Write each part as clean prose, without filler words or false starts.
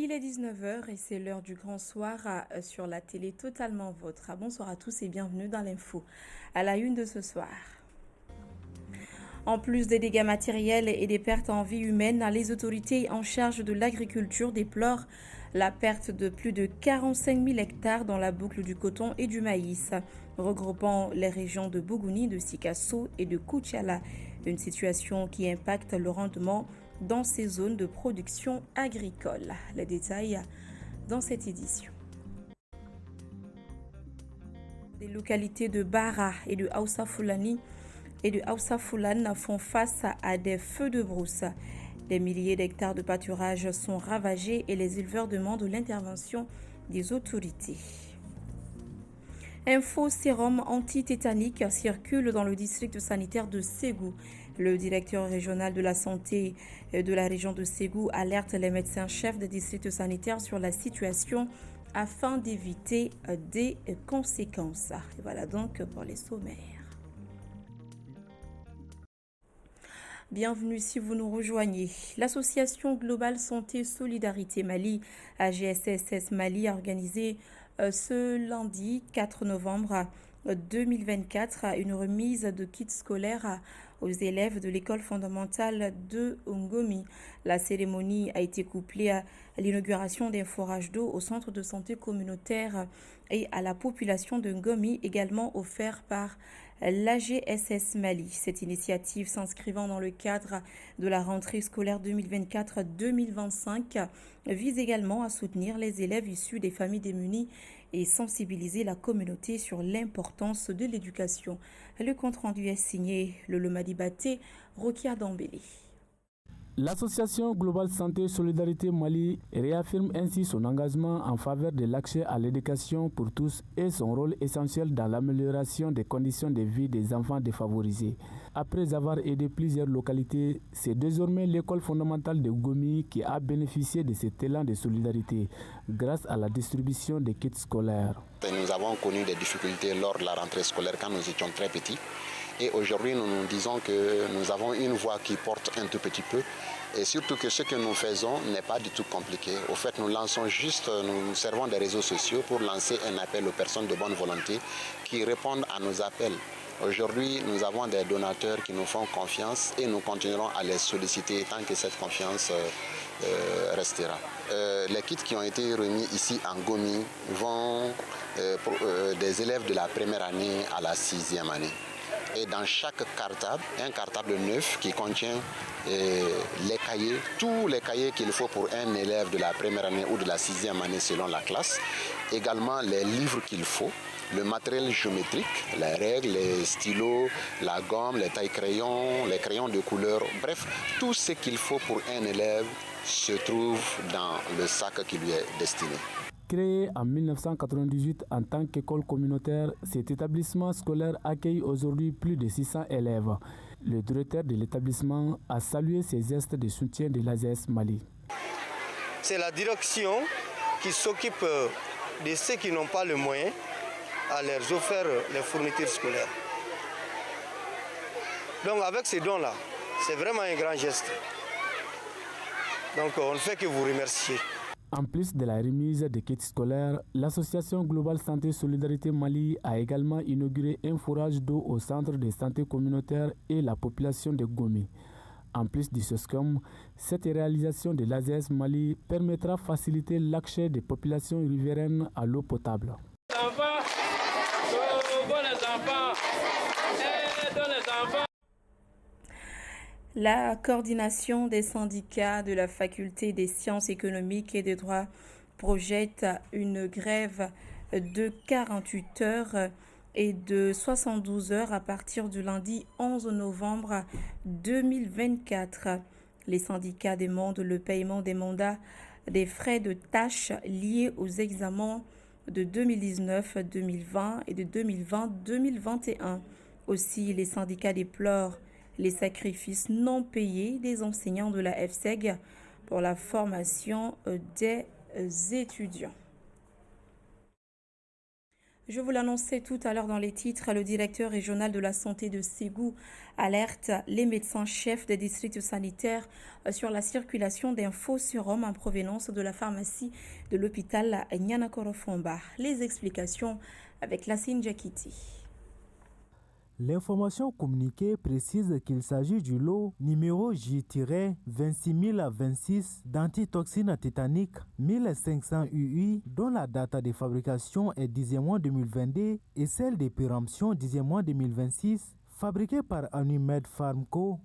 Il est 19 heures et c'est l'heure du grand soir sur la télé Totalement Vôtre. Bonsoir à tous et bienvenue dans l'info. À la une de ce soir. En plus des dégâts matériels et des pertes en vie humaine, les autorités en charge de l'agriculture déplorent la perte de plus de 45 000 hectares dans la boucle du coton et du maïs, regroupant les régions de Bougouni, de Sikasso et de Koutiala. Une situation qui impacte le rendement dans ces zones de production agricole. Les détails dans cette édition. Les localités de Bara et de Aoussa Foulani font face à des feux de brousse. Des milliers d'hectares de pâturage sont ravagés et les éleveurs demandent l'intervention des autorités. Un faux sérum antitétanique circule dans le district sanitaire de Ségou. Le directeur régional de la santé de la région de Ségou alerte les médecins-chefs des districts sanitaires sur la situation afin d'éviter des conséquences. Et voilà donc pour les sommaires. Bienvenue si vous nous rejoignez. L'association Globale Santé Solidarité Mali, AGSSS Mali, a organisé ce lundi 4 novembre 2024 une remise de kits scolaires aux élèves de l'école fondamentale de Ngomi. La cérémonie a été couplée à l'inauguration d'un forage d'eau au centre de santé communautaire et à la population de Ngomi, également offert par l'AGSS Mali. Cette initiative s'inscrivant dans le cadre de la rentrée scolaire 2024-2025 vise également à soutenir les élèves issus des familles démunies et sensibiliser la communauté sur l'importance de l'éducation. Le compte-rendu est signé Lolomadi Baté, Rokia Dambélé. L'association Globale Santé Solidarité Mali réaffirme ainsi son engagement en faveur de l'accès à l'éducation pour tous et son rôle essentiel dans l'amélioration des conditions de vie des enfants défavorisés. Après avoir aidé plusieurs localités, c'est désormais l'école fondamentale de Gomi qui a bénéficié de cet élan de solidarité grâce à la distribution des kits scolaires. Nous avons connu des difficultés lors de la rentrée scolaire quand nous étions très petits. Et aujourd'hui, nous nous disons que nous avons une voix qui porte un tout petit peu. Et surtout que ce que nous faisons n'est pas du tout compliqué. Au fait, nous nous servons des réseaux sociaux pour lancer un appel aux personnes de bonne volonté qui répondent à nos appels. Aujourd'hui, nous avons des donateurs qui nous font confiance et nous continuerons à les solliciter tant que cette confiance restera. Les kits qui ont été remis ici en Gomi vont pour des élèves de la première année à la 6e année. Et dans chaque cartable, un cartable neuf qui contient les cahiers, tous les cahiers qu'il faut pour un élève de la première année ou de la 6e année selon la classe. Également les livres qu'il faut, le matériel géométrique, les règles, les stylos, la gomme, les tailles-crayons, les crayons de couleur. Bref, tout ce qu'il faut pour un élève se trouve dans le sac qui lui est destiné. Créé en 1998 en tant qu'école communautaire, cet établissement scolaire accueille aujourd'hui plus de 600 élèves. Le directeur de l'établissement a salué ces gestes de soutien de l'AGS Mali. C'est la direction qui s'occupe de ceux qui n'ont pas le moyen à leur offrir les fournitures scolaires. Donc avec ces dons-là, c'est vraiment un grand geste. Donc on ne fait que vous remercier. En plus de la remise des kits scolaires, l'association Globale Santé Solidarité Mali a également inauguré un forage d'eau au centre de santé communautaire et la population de Gomi. En plus du SOSCOM, cette réalisation de l'AGS Mali permettra de faciliter l'accès des populations riveraines à l'eau potable. La coordination des syndicats de la faculté des sciences économiques et des droits projette une grève de 48 heures et de 72 heures à partir du lundi 11 novembre 2024. Les syndicats demandent le paiement des mandats des frais de tâches liés aux examens de 2019, 2020 et de 2020-2021. Aussi, les syndicats déplorent les sacrifices non payés des enseignants de la FSEG pour la formation des étudiants. Je vous l'annonçais tout à l'heure dans les titres, le directeur régional de la santé de Ségou alerte les médecins-chefs des districts sanitaires sur la circulation d'un faux sérum en provenance de la pharmacie de l'hôpital Nyanakorofomba. Les explications avec Lassine Jakiti. L'information communiquée précise qu'il s'agit du lot numéro J-26026 d'antitoxine tétanique 1500 UI dont la date de fabrication est 10e mois 2022 et celle de péremption 10e mois 2026. Fabriqué par Anumed Pharmco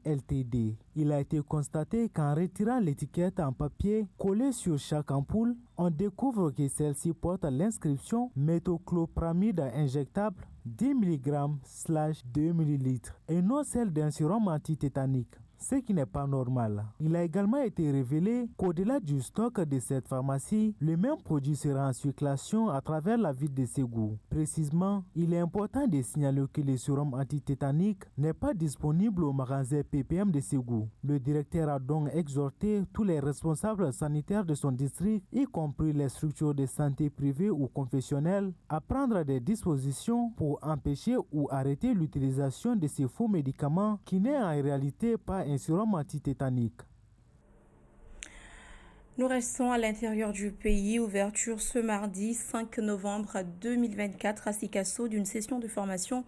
Ltd. Il a été constaté qu'en retirant l'étiquette en papier collée sur chaque ampoule, on découvre que celle-ci porte l'inscription méthoclopramide injectable 10 mg/2 ml et non celle d'un sérum antitétanique, ce qui n'est pas normal. Il a également été révélé qu'au-delà du stock de cette pharmacie, le même produit sera en circulation à travers la ville de Ségou. Précisément, il est important de signaler que le sérum antitétanique n'est pas disponible au magasin PPM de Ségou. Le directeur a donc exhorté tous les responsables sanitaires de son district, y compris les structures de santé privées ou confessionnelles, à prendre des dispositions pour empêcher ou arrêter l'utilisation de ces faux médicaments qui n'est en réalité pas un sérum antitétanique. Nous restons à l'intérieur du pays. Ouverture ce mardi 5 novembre 2024 à Sikasso d'une session de formation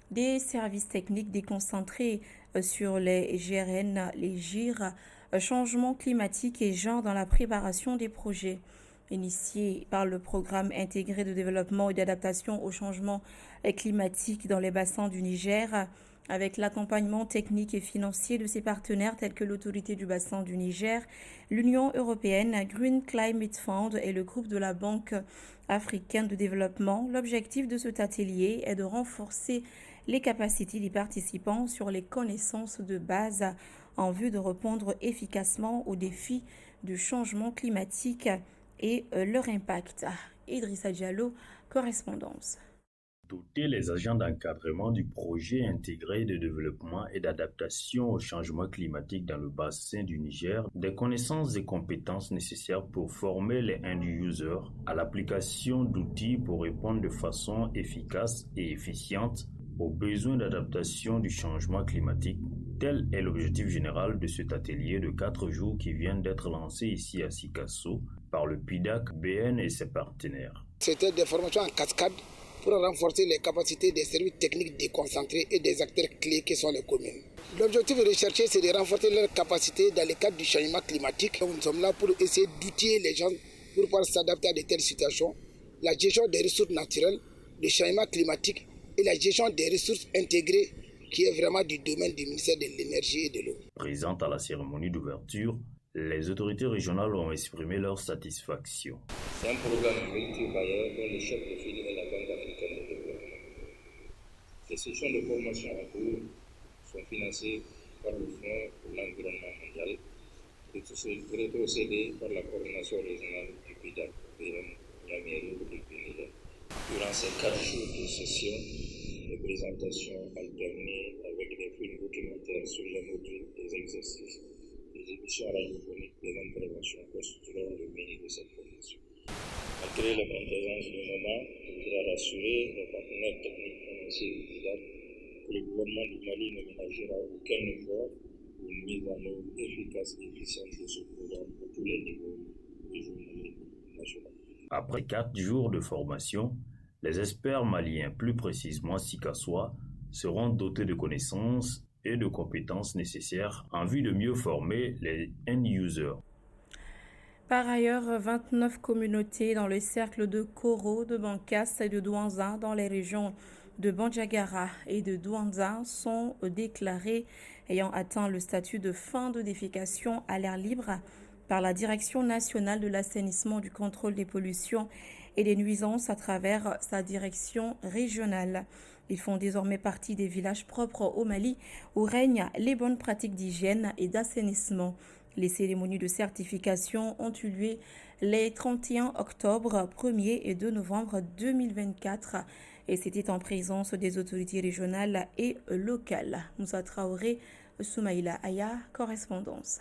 des services techniques déconcentrés sur les GRN, les GIR, changement climatique et genre dans la préparation des projets. Initié par le programme intégré de développement et d'adaptation au changement climatique dans les bassins du Niger, avec l'accompagnement technique et financier de ses partenaires tels que l'autorité du bassin du Niger, l'Union européenne, Green Climate Fund et le groupe de la Banque africaine de développement. L'objectif de cet atelier est de renforcer les capacités des participants sur les connaissances de base en vue de répondre efficacement aux défis du changement climatique et leur impact. Idrissa Diallo, correspondance. Doter les agents d'encadrement du projet intégré de développement et d'adaptation au changement climatique dans le bassin du Niger des connaissances et compétences nécessaires pour former les end-users à l'application d'outils pour répondre de façon efficace et efficiente aux besoins d'adaptation du changement climatique. Tel est l'objectif général de cet atelier de 4 jours qui vient d'être lancé ici à Sikasso par le PIDAC, BN et ses partenaires. C'était des formations en cascade pour renforcer les capacités des services techniques déconcentrés et des acteurs clés qui sont les communes. L'objectif recherché, c'est de renforcer leurs capacités dans le cadre du changement climatique. Nous sommes là pour essayer d'outiller les gens pour pouvoir s'adapter à de telles situations. La gestion des ressources naturelles, le changement climatique et la gestion des ressources intégrées qui est vraiment du domaine du ministère de l'Énergie et de l'Eau. Présente à la cérémonie d'ouverture, les autorités régionales ont exprimé leur satisfaction. C'est un programme multi-bailleur dont le chef de file est la Banque africaine de développement. Les sessions de formation en cours sont financées par le Fonds pour l'environnement mondial et rétrocédées par la coordination régionale du PIDAC, PM, Niamey et Pénile. Durant ces 4 jours de session, les présentations alternées avec des films documentaires sur les modules des exercices, les émissions radiophoniques des interventions constitueront le menu de cette formation. Malgré les complaisances du moment, je voudrais rassurer les partenaires techniques financiers du PIDAC que le gouvernement du Mali ne ménagera aucun effort pour une mise en œuvre efficace et efficiente de ce programme à tous les niveaux régionaux et nationaux. Après 4 jours de formation, les experts maliens, plus précisément sikassois, seront dotés de connaissances et de compétences nécessaires en vue de mieux former les end-users. Par ailleurs, 29 communautés dans le cercle de Koro, de Bankas et de Douanza dans les régions de Bandiagara et de Douanza sont déclarées ayant atteint le statut de fin de défécation à l'air libre par la Direction nationale de l'assainissement, du contrôle des pollutions et des nuisances à travers sa direction régionale. Ils font désormais partie des villages propres au Mali où règnent les bonnes pratiques d'hygiène et d'assainissement. Les cérémonies de certification ont eu lieu les 31 octobre, 1er et 2 novembre 2024 et c'était en présence des autorités régionales et locales. Moussa Traoré, Soumaïla Aya, correspondance.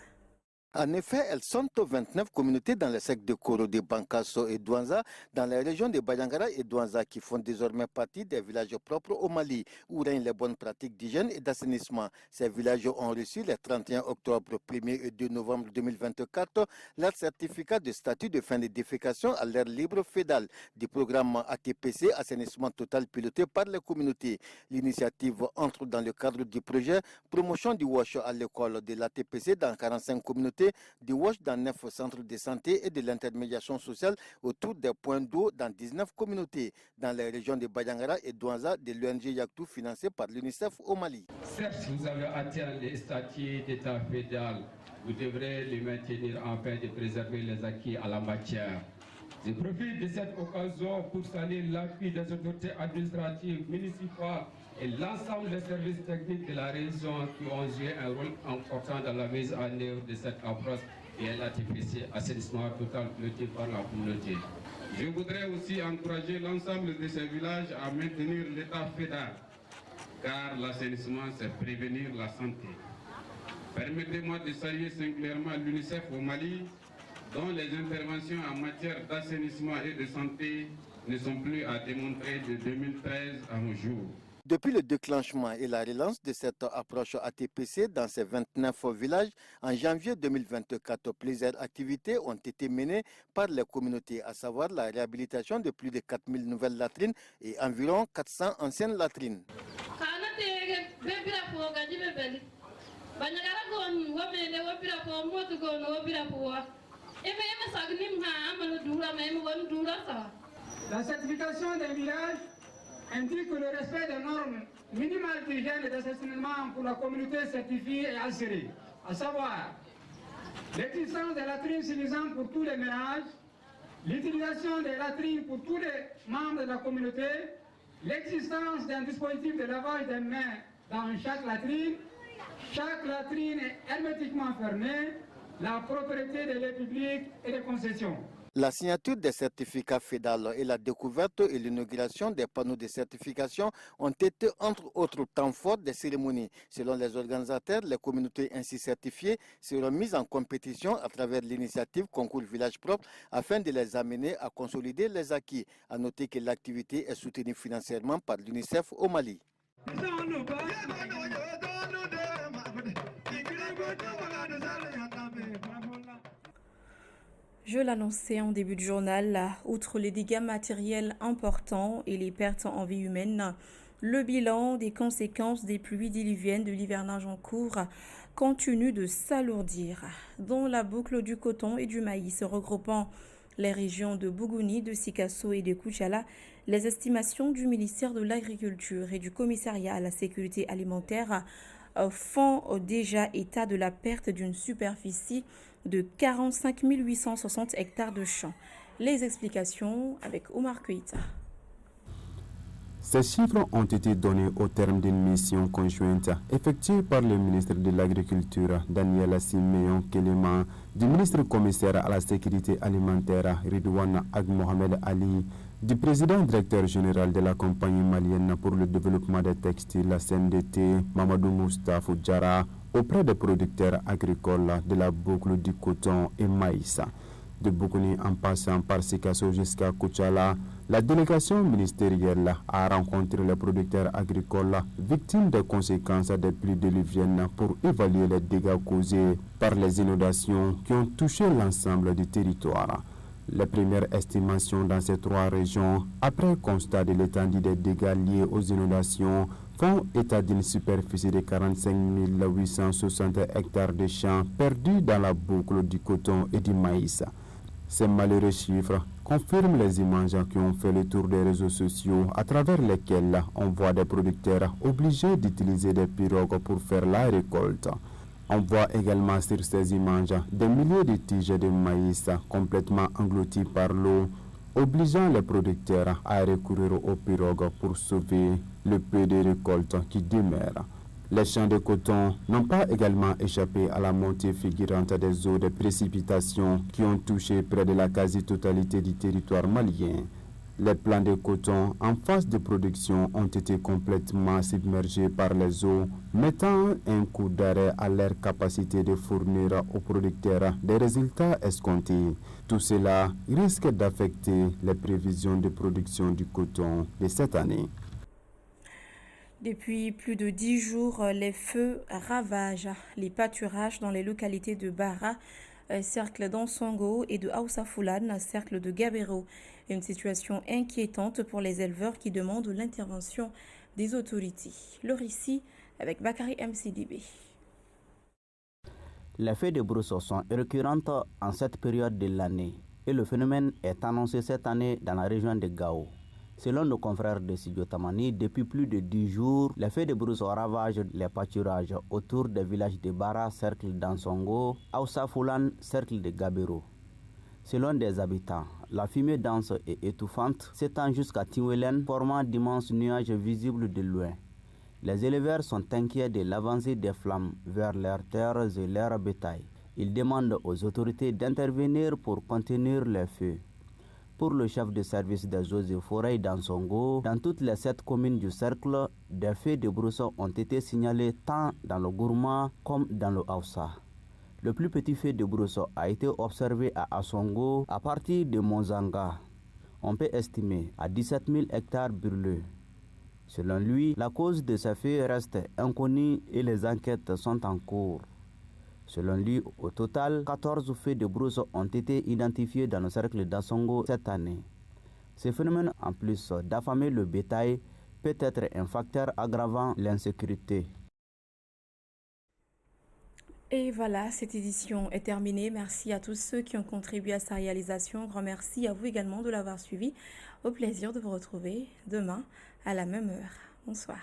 En effet, elles sont 29 communautés dans les secteurs de Koro, de Bankasso et Douanza, dans les régions de Bayangara et Douanza, qui font désormais partie des villages propres au Mali, où règnent les bonnes pratiques d'hygiène et d'assainissement. Ces villages ont reçu le 31 octobre, 1er et 2 novembre 2024 leur certificat de statut de fin de défécation à l'air libre fédéral du programme ATPC, assainissement total piloté par les communautés. L'initiative entre dans le cadre du projet promotion du WASH à l'école de l'ATPC dans 45 communautés, du WASH dans 9 centres de santé et de l'intermédiation sociale autour des points d'eau dans 19 communautés dans les régions de Bayangara et Douanza de l'ONG Yaktou financé par l'UNICEF au Mali. Certes, vous avez atteint les statuts d'État fédéral. Vous devrez les maintenir afin de préserver les acquis à la matière. Je profite de cette occasion pour saluer l'appui des autorités administratives municipales et l'ensemble des services techniques de la région qui ont joué un rôle important dans la mise en œuvre de cette approche et l'ATPC, assainissement total piloté par la communauté. Je voudrais aussi encourager l'ensemble de ces villages à maintenir l'état fédéral, car l'assainissement, c'est prévenir la santé. Permettez-moi de saluer singulièrement l'UNICEF au Mali, dont les interventions en matière d'assainissement et de santé ne sont plus à démontrer de 2013 à nos jours. Depuis le déclenchement et la relance de cette approche ATPC dans ces 29 villages, en janvier 2024, plusieurs activités ont été menées par les communautés, à savoir la réhabilitation de plus de 4000 nouvelles latrines et environ 400 anciennes latrines. La certification des villages indique que le respect des normes minimales d'hygiène et d'assainissement pour la communauté certifiée est assuré, à savoir l'existence des latrines suffisantes pour tous les ménages, l'utilisation des latrines pour tous les membres de la communauté, l'existence d'un dispositif de lavage des mains dans chaque latrine est hermétiquement fermée, la propriété des lieux publics et des concessions. La signature des certificats fédéraux et la découverte et l'inauguration des panneaux de certification ont été entre autres temps forts des cérémonies. Selon les organisateurs, les communautés ainsi certifiées seront mises en compétition à travers l'initiative Concours Village Propre afin de les amener à consolider les acquis. À noter que l'activité est soutenue financièrement par l'UNICEF au Mali. Je l'annonçais en début de journal, outre les dégâts matériels importants et les pertes en vie humaine, le bilan des conséquences des pluies diluviennes de l'hivernage en cours continue de s'alourdir. Dans la boucle du coton et du maïs regroupant les régions de Bougouni, de Sikasso et de Koutchala, les estimations du ministère de l'Agriculture et du Commissariat à la sécurité alimentaire font déjà état de la perte d'une superficie de 45 860 hectares de champs. Les explications avec Omar Keïta. Ces chiffres ont été donnés au terme d'une mission conjointe effectuée par le ministre de l'Agriculture, Daniel Simeon Kelema, du ministre commissaire à la sécurité alimentaire, Ridouane Ag Mohamed Ali, du président directeur général de la compagnie malienne pour le développement des textiles, la CNDT, Mamadou Moustapha Djara, auprès des producteurs agricoles de la boucle du coton et maïs. De Bougouni en passant par Sikasso jusqu'à Koutchala, la délégation ministérielle a rencontré les producteurs agricoles victimes des conséquences des pluies diluviennes pour évaluer les dégâts causés par les inondations qui ont touché l'ensemble du territoire. Les premières estimations dans ces trois régions, après constat de l'étendue des dégâts liés aux inondations, font état d'une superficie de 45 860 hectares de champs perdus dans la boucle du coton et du maïs. Ces malheureux chiffres confirment les images qui ont fait le tour des réseaux sociaux à travers lesquels on voit des producteurs obligés d'utiliser des pirogues pour faire la récolte. On voit également sur ces images des milliers de tiges de maïs complètement englouties par l'eau, obligeant les producteurs à recourir aux pirogues pour sauver le peu de récoltes qui demeurent. Les champs de coton n'ont pas également échappé à la montée fulgurante des eaux de précipitations qui ont touché près de la quasi-totalité du territoire malien. Les plants de coton en phase de production ont été complètement submergés par les eaux, mettant un coup d'arrêt à leur capacité de fournir aux producteurs des résultats escomptés. Tout cela risque d'affecter les prévisions de production du coton de cette année. Depuis plus de 10 jours, les feux ravagent les pâturages dans les localités de Bara, cercle d'Ansongo, et de Aoussa Foulane, cercle de Gabero. Une situation inquiétante pour les éleveurs qui demandent l'intervention des autorités. Le récit avec Bakary MCDB. Les feux de brousse sont récurrentes en cette période de l'année et le phénomène est annoncé cette année dans la région de Gao. Selon nos confrères de Studio Tamani, depuis plus de 10 jours, les feux de brousse ravagent les pâturages autour des villages de Bara, cercle d'Ansongo, Aoussa Foulane, cercle de Gabero. Selon des habitants, la fumée dense et étouffante s'étend jusqu'à Tiwelen, formant d'immenses nuages visibles de loin. Les éleveurs sont inquiets de l'avancée des flammes vers leurs terres et leurs bétail. Ils demandent aux autorités d'intervenir pour contenir les feux. Pour le chef de service des eaux et forêts d'Ansongo, dans toutes les 7 communes du cercle, des feux de brousse ont été signalés tant dans le Gourma comme dans le Aoussa. Le plus petit feu de brousse a été observé à Asongo à partir de Monzanga. On peut estimer à 17 000 hectares brûlés. Selon lui, la cause de ces feux reste inconnue et les enquêtes sont en cours. Selon lui, au total, 14 feux de brousse ont été identifiés dans le cercle d'Asongo cette année. Ce phénomène, en plus d'affamer le bétail, peut être un facteur aggravant l'insécurité. Et voilà, cette édition est terminée. Merci à tous ceux qui ont contribué à sa réalisation. Grand merci à vous également de l'avoir suivi. Au plaisir de vous retrouver demain à la même heure. Bonsoir.